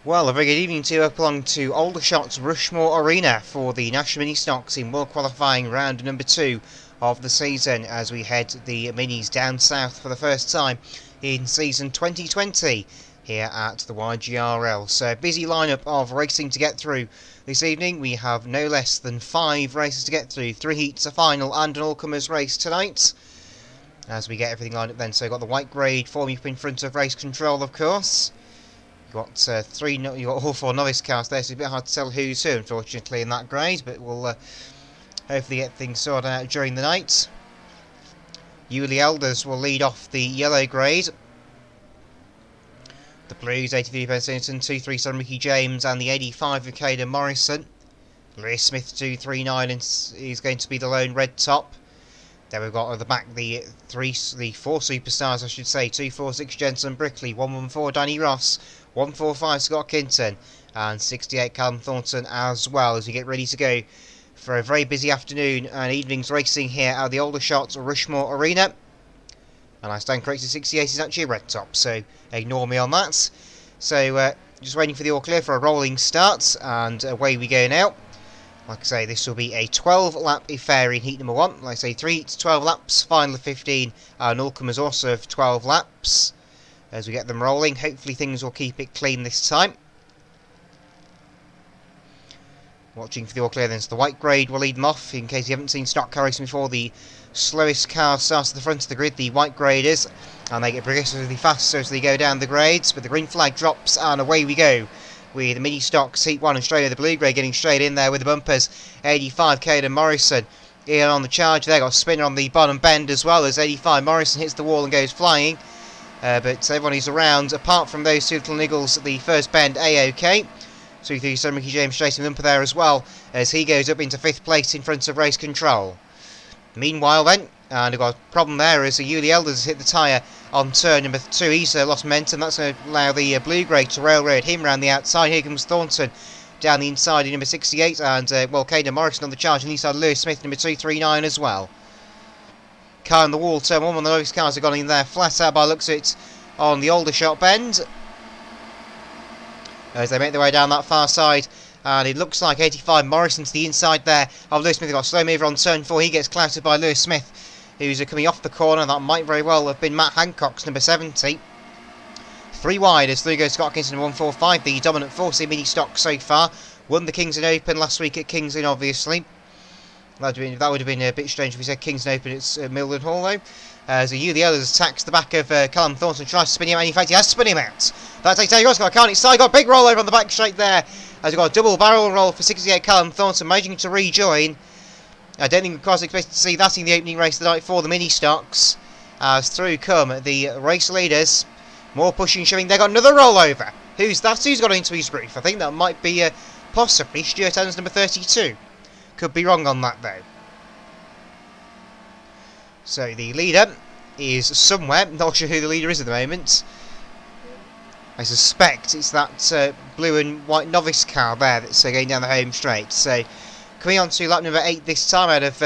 Well, a very good evening to you up along to Aldershot's Rushmore Arena for the National Ministox in World Qualifying round number 2 of the season as we head the minis down south for the first time in season 2020 here at the YGRL. So, busy lineup of racing to get through this evening. We have no less than 5 races to get through, 3 heats, a final and an all-comers race tonight as we get everything lined up then. So, got the white grade forming up in front of race control, of course. You've got all 4 novice cars there, so it's a bit hard to tell who's who, unfortunately, in that grade, but we'll hopefully get things sorted out during the night. Yuli Elders will lead off the yellow grade. The blues, 83 Benson, 237 Ricky James, and the 85 of Caden Morrison. Lewis Smith, 239, is going to be the lone red top. Then we've got at the back the 4 superstars, I should say. 246 Jensen Brickley, 114 Danny Ross, 145 Scott Kinton, and 68 Callum Thornton as well, as we get ready to go for a very busy afternoon and evening's racing here at the Aldershot Rushmore Arena. And I stand corrected, 68 is actually a red top, so ignore me on that. So just waiting for the all clear for a rolling start, and away we go now. Like I say, this will be a 12-lap affair in heat number 1. Like I say, 3 heats, 12 laps, final of 15, and all-comers also of 12 laps. As we get them rolling, hopefully things will keep it clean this time. Watching for the all clear then, so the white grade will lead them off. In case you haven't seen stock car racing before, the slowest car starts at the front of the grid, the white grade is, and they get progressively faster as they go down the grades, but the green flag drops and away we go with the Ministox heat 1 and straight over the blue grade getting straight in there with the bumpers. 85 Caden Morrison in on the charge there, got a spinner on the bottom bend as well as 85 Morrison hits the wall and goes flying. But everyone who's around, apart from those 2 little niggles at the first bend, A-OK. 337 Ricky James straight in the bumper there as well, as he goes up into 5th place in front of race control. Meanwhile then, and we've got a problem there as Yuli Elders has hit the tyre on turn number 2. He's lost momentum. That's going to allow the blue grade to railroad him round the outside. Here comes Thornton down the inside in number 68, and Caden Morrison on the charge, and inside Lewis Smith number 239 as well. Car on the wall, turn 1, the novice cars have gone in there flat out by the looks of it on the Aldershot bend as they make their way down that far side, and it looks like 85 Morrison to the inside there of Lewis Smith. They've got a slow mover on turn 4. He gets clouted by Lewis Smith, who's coming off the corner. That might very well have been Matt Hancock's number 70. 3 wide as through goes Scott Kinton 145, the dominant force in Ministox so far. Won the Kingsland Open last week at Kingsland, obviously. That would have been a bit strange if we said Kingsland Open, it's Milden Hall though. As Yuli Elders attacks the back of Callum Thornton, tries to spin him out. In fact, he has spun him out. That takes Danny Ross, got a car on its side, got a big roll over on the back straight there. As we've got a double barrel roll for 68 Callum Thornton, managing to rejoin. I don't think we quite expected to see that in the opening race of the night for the Ministox. As through come the race leaders. More pushing, shoving. They got another rollover. Who's that? Who's got into his grief? I think that might be possibly Stuart Evans, number 32. Could be wrong on that though. So the leader is somewhere. Not sure who the leader is at the moment. I suspect it's that blue and white novice car there that's going down the home straight. So coming on to lap number 8 this time out of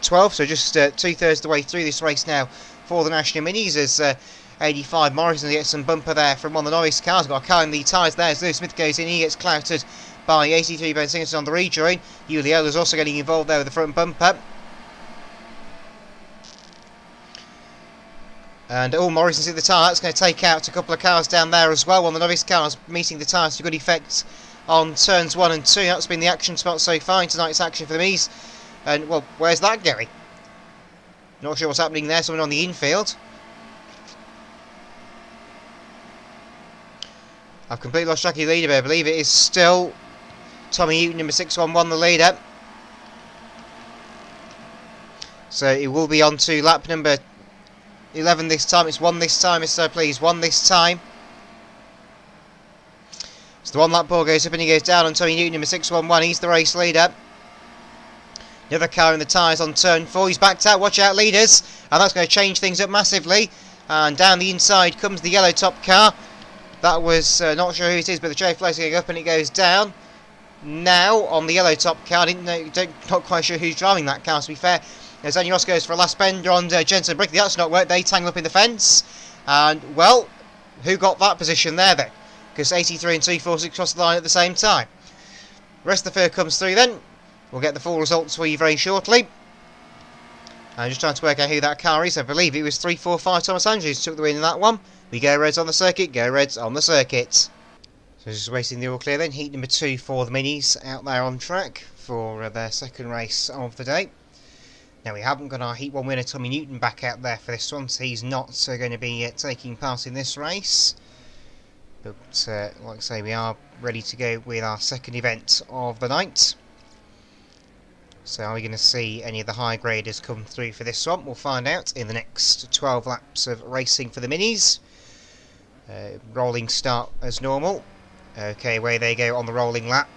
12. So just 2/3 of the way through this race now for the National Minis as 85 Morrison gets some bumper there from one of the novice cars. Got a car in the tyres there as Lewis Smith goes in. He gets clouted by 83 Ben Singleton on the rejoin. Yuli Elders also getting involved there with the front bumper. And Morrison's hit the tyre. That's going to take out a couple of cars down there as well. One of the novice cars meeting the tyres to good effect on turns 1 and 2. That's been the action spot so far in tonight's action for the Mies. And, well, where's that going? Not sure what's happening there. Someone on the infield. I've completely lost track of the leader, but I believe it is still Tommy Houghton, number 611, the leader. So it will be on to lap number 11 this time. It's 1 this time, if so please. 1 this time. So the 1 lap ball goes up and he goes down on Tommy Houghton, number 611. He's the race leader. Another car in the tyres on turn 4. He's backed out. Watch out, leaders. And that's going to change things up massively. And down the inside comes the yellow top car. That was not sure who it is, but the tray flags going up and it goes down. Now on the yellow top car, not quite sure who's driving that car, to be fair. As Danny Ross goes for a last bender on Jensen Brickley. That's not worked. They tangle up in the fence. And, well, who got that position there then? because 83 and 246 cross the line at the same time. The rest of the field comes through then. We'll get the full results for you very shortly. I'm just trying to work out who that car is. I believe it was 345 Thomas Andrews took the win in that one. We go Reds on the circuit, go Reds on the circuit. So just waiting the all clear then. Heat number 2 for the Minis out there on track for their second race of the day. Now we haven't got our Heat 1 winner Tommy Newton back out there for this one, so he's not going to be taking part in this race. But like I say, we are ready to go with our second event of the night. So are we going to see any of the high graders come through for this one? We'll find out in the next 12 laps of racing for the Minis. Rolling start as normal. Okay, away they go on the rolling lap.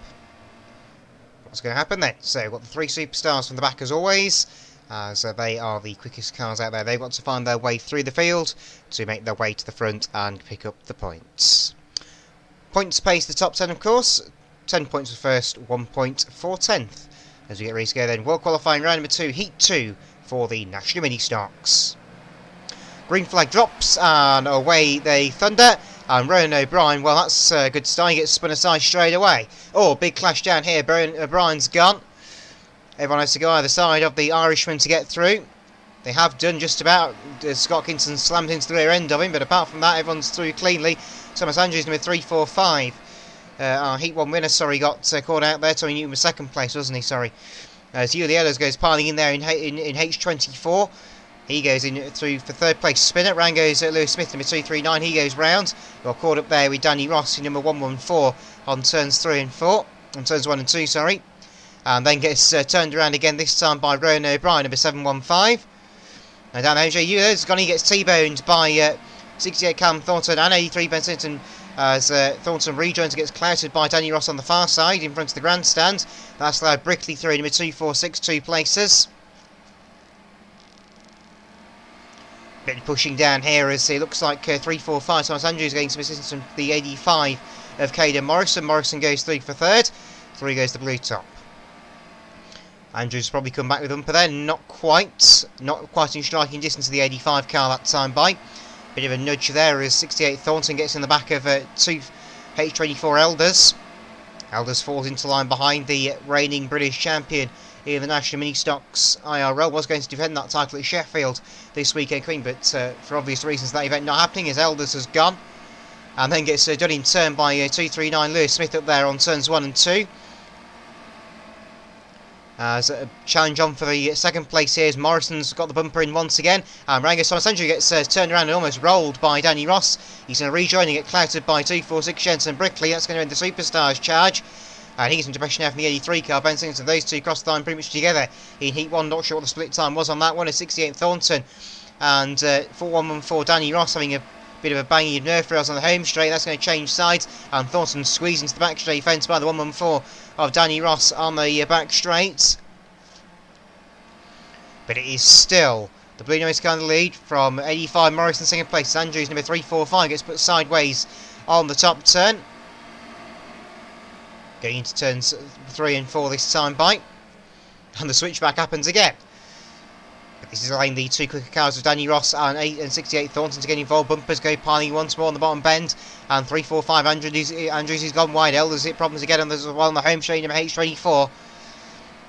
What's going to happen then? So we've got the 3 superstars from the back as always, as they are the quickest cars out there. They've got to find their way through the field to make their way to the front and pick up the points. Points pays the top 10 of course. 10 points for first, 1 point for 10th. As we get ready to go then, World Qualifying round number 2, Heat 2 for the National Ministox. Green flag drops and away they thunder. And Rowan O'Brien, well that's a good start, he gets spun aside straight away. Oh, big clash down here, O'Brien's gone. Everyone has to go either side of the Irishman to get through. They have done just about. Scott Kinson slammed into the rear end of him, but apart from that everyone's through cleanly. Thomas Andrews number 345. Our Heat 1 winner, sorry, got caught out there. Tommy Newton was second place, wasn't he? Sorry. As Hugh the Ellis goes piling in there in H24. He goes in through for third place spinner. Round goes Lewis Smith, number 239. He goes round. Got caught up there with Danny Ross in number 114 on turns 3 and 4. On turns 1 and 2, sorry. And then gets turned around again, this time by Rowan O'Brien, number 715. And down AJ Hugh has gone. He gets T-boned by 68 Callum Thornton and 83 Ben Sinton. As Thornton rejoins and gets clouted by Danny Ross on the far side in front of the grandstand. That's allowed Brickley through number 246, 2 places. Bit of pushing down here as it looks like 345 Thomas Andrews getting some assistance from the 85 of Caden Morrison. Morrison goes through for third. 3 goes the blue top. Andrews probably come back with Umper there. Not quite in striking distance of the 85 car that time by. Bit of a nudge there as 68 Thornton gets in the back of 2 H24 Elders. Elders falls into line behind the reigning British champion in the National Ministox IRL. Was going to defend that title at Sheffield this weekend, Queen, but for obvious reasons that event not happening as Elders has gone. And then gets done in turn by 239 Lewis Smith up there on turns 1 and 2. As a challenge on for the second place here as Morrison's got the bumper in once again. And Rango Thomas Andrew gets turned around and almost rolled by Danny Ross. He's going to rejoin and get clouted by 246 Jensen Brickley. That's going to end the Superstars charge. And he's into pressure now from the 83 car. Ben Singleton, so those two cross the line pretty much together in Heat 1. Not sure what the split time was on that one. It's 68 Thornton and 4114 Danny Ross having a bit of a banging of nerve rails on the home straight. That's going to change sides. And Thornton squeezed into the back straight fence by the 114 of Danny Ross on the back straight. But it is still the Blue Nose car in the lead from 85 Morrison second place. Andrews number 345 gets put sideways on the top turn. Going into turns 3 and 4 this time by. And the switchback happens again. But this is allowing the 2 quicker cars of Danny Ross and 68 Thornton to get involved. Bumpers go piling once more on the bottom bend. And 345 Andrews has gone wide. Elders hit problems again on the home straight number H24.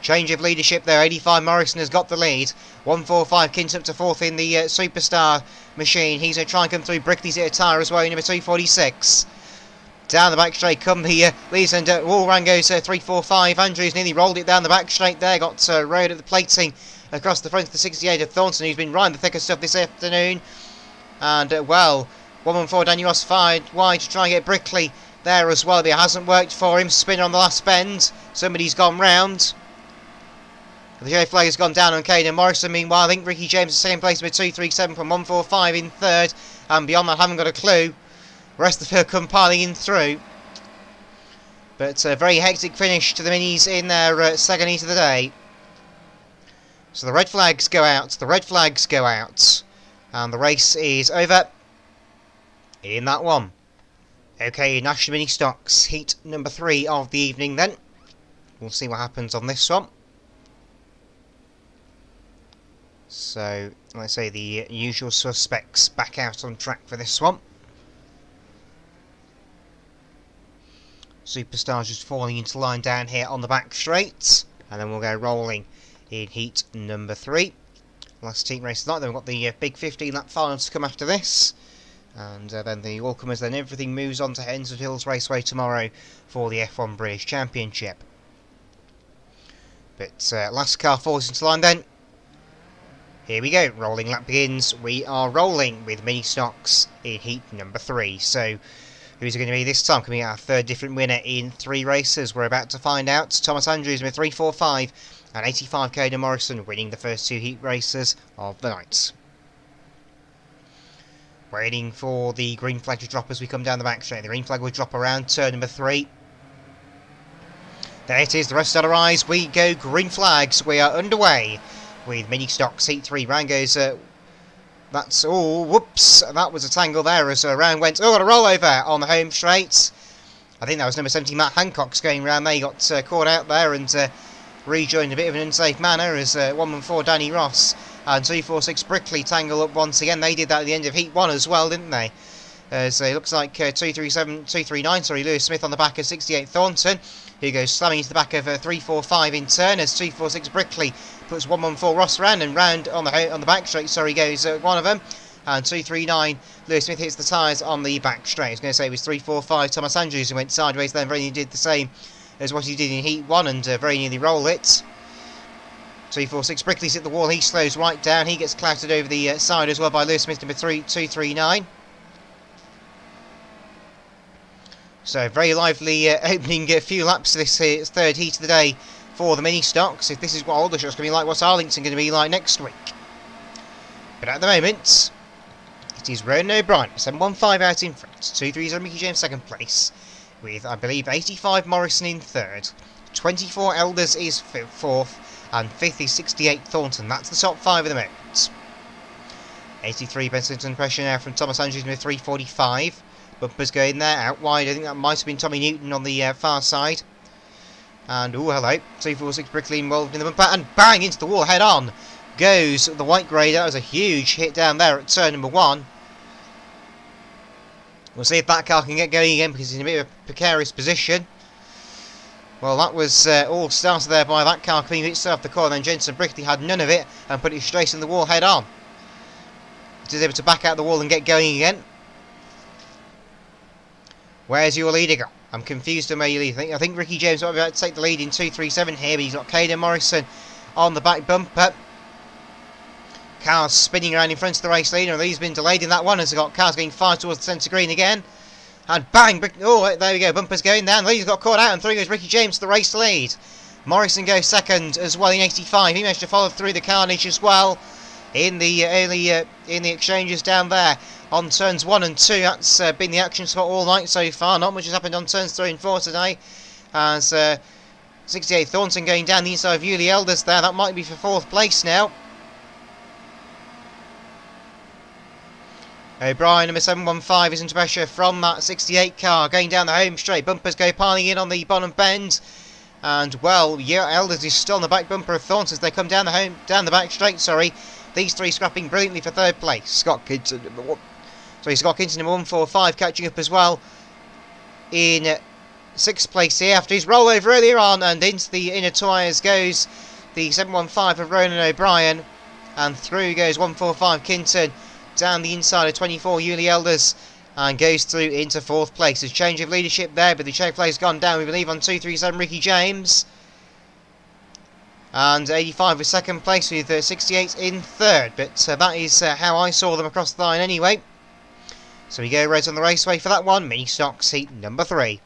Change of leadership there. 85 Morrison has got the lead. 145 Kint up to 4th in the Superstar machine. He's going to try and come through. Brickley's hit a tyre as well. Number 246. Down the back straight come the leads and Wallran goes 345. Andrews nearly rolled it down the back straight there. Got rode at the plating across the front of the 68 of Thornton, who's been right in the thick of stuff this afternoon. And well, 114 Daniel Ross fired wide to try and get Brickley there as well. But it hasn't worked for him. Spin on the last bend. Somebody's gone round. The yellow flag has gone down on Caden Morrison. Meanwhile, I think Ricky James is second place with 237 from 145 in third. And beyond that, haven't got a clue. The rest of the field compiling in through. But a very hectic finish to the Minis in their second heat of the day. So the red flags go out. The red flags go out. And the race is over in that one. Okay, National Ministox heat number 3 of the evening then. We'll see what happens on this one. So, let's say the usual suspects back out on track for this one. Superstars just falling into line down here on the back straight. And then we'll go rolling in heat number 3. Last team race tonight. Then we've got the big 15-lap final to come after this. And then the all-comers, then everything moves on to Henswood Hills Raceway tomorrow for the F1 British Championship. But last car falls into line then. Here we go, rolling lap begins. We are rolling with Ministox in heat number 3. So, who's it going to be this time? Coming out our third different winner in 3 races. We're about to find out. Thomas Andrews with 3.45 and 85 Caden Morrison winning the first 2 heat races of the night. Waiting for the green flag to drop as we come down the back straight. The green flag will drop around turn number 3. There it is, the rest out of our eyes. We go green flags. We are underway with Ministox heat 3. Round goes, that's, oh, whoops, that was a tangle there as round went, oh, got a rollover on the home straight. I think that was number 70, Matt Hancock's going round there. He got caught out there and rejoined a bit of an unsafe manner as 114 Danny Ross and 246 Brickley tangle up once again. They did that at the end of heat 1 as well, didn't they? So it looks like 239, Lewis Smith on the back of 68 Thornton, who goes slamming into the back of 345 in turn as 246 Brickley puts 114 Ross round and round on the back straight. Sorry, goes one of them, and 239 Lewis Smith hits the tyres on the back straight. I was going to say it was 345 Thomas Andrews who went sideways then. Very nearly did the same as what he did in heat 1 and very nearly roll it. 246 Brickley's hit the wall. He slows right down. He gets clattered over the side as well by Lewis Smith number 239. So very lively opening few laps to this third heat of the day for the Ministox. If this is what Aldershot's going to be like, what's Arlington going to be like next week? But at the moment, it is Ronan O'Brien, 715 out in front, 230 Mickey James second place, with I believe 85 Morrison in third, 24 Elders is fourth, and fifth is 68 Thornton. That's the top 5 at the moment. 83 Benson pressure now from Thomas Andrews with 345. Bumpers going there, out wide. I think that might have been Tommy Newton on the far side. And, oh, hello. 246 Brickley involved in the bumper. And bang, into the wall, head on. Goes the white grade. That was a huge hit down there at turn number 1. We'll see if that car can get going again because it's in a bit of a precarious position. Well, that was all started there by that car coming itself off the corner. Then Jensen Brickley had none of it and put it straight in the wall head on. It is able to back out the wall and get going again. Where's your leader gone? I'm confused on where you lead. I think Ricky James might be able to take the lead in 237 here, but he's got Caden Morrison on the back bumper. Cars spinning around in front of the race leader, and he's been delayed in that one as he's got cars getting far towards the centre green again. And bang! Oh, there we go. Bumpers going down. The leader's got caught out, and through goes Ricky James to the race lead. Morrison goes second as well in 85. He managed to follow through the carnage as well in the in the exchanges down there. On turns 1 and 2, that's been the action spot all night so far. Not much has happened on turns 3 and 4 today. As 68 Thornton going down the inside of Yuli Elders there. That might be for 4th place now. O'Brien, number 715, is into pressure from that 68 car. Going down the home straight. Bumpers go piling in on the bottom bend. And, well, yeah, Elders is still on the back bumper of Thornton as they come down the back straight, sorry. These 3 scrapping brilliantly for 3rd place. Scott Kinson, number 1. So Scott Kinson, number 145, catching up as well in 6th place here after his rollover earlier on, and into the inner tyres goes the 715 of Ronan O'Brien, and through goes 145 Kinton down the inside of 24 Yuli Elders and goes through into 4th place. There's a change of leadership there, but the check play has gone down, we believe, on 237 Ricky James. And 85 was 2nd place with 68 in 3rd. But that is how I saw them across the line anyway. So we go right on the raceway for that one. Ministox heat number 3.